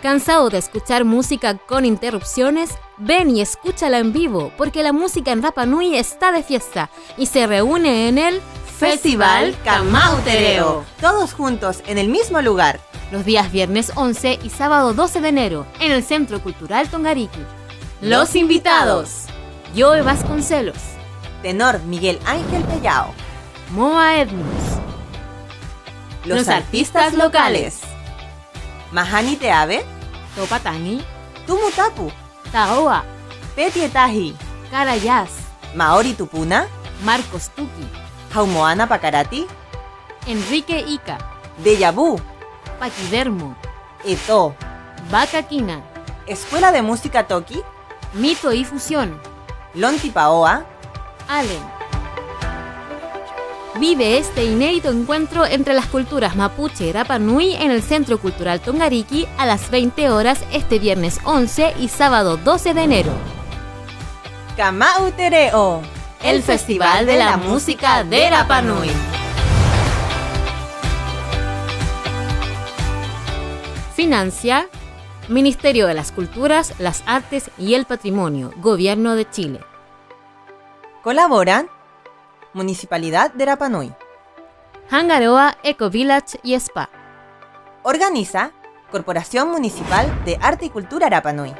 ¿Cansado de escuchar música con interrupciones? Ven y escúchala en vivo, porque la música en Rapa Nui está de fiesta y se reúne en el Festival Kamautereo. Todos juntos en el mismo lugar. Los días viernes 11 y sábado 12 de enero en el Centro Cultural Tongariki. Los invitados: Joe Vasconcelos, tenor Miguel Ángel Pellao, Moa Edmunds, los artistas locales: Mahani Teave, Topatani, Tumutapu, Taoa, Petietahi, Carayas, Maori Tupuna, Marcos Tuki, Jaumoana Pacarati, Enrique Ica, Deja Vu, Paquidermo, Eto, Vacaquina, Escuela de Música Toki, Mito y Fusión, Lontipaoa, Allen. Vive este inédito encuentro entre las culturas mapuche y Rapa Nui en el Centro Cultural Tongariki a las 20 horas este viernes 11 y sábado 12 de enero. Kamautereo, el Festival de la Música de Rapa Nui. Financia Ministerio de las Culturas, las Artes y el Patrimonio, Gobierno de Chile. Colaboran Municipalidad de Rapa Nui, Hangaroa Eco Village y Spa. Organiza Corporación Municipal de Arte y Cultura Rapa Nui.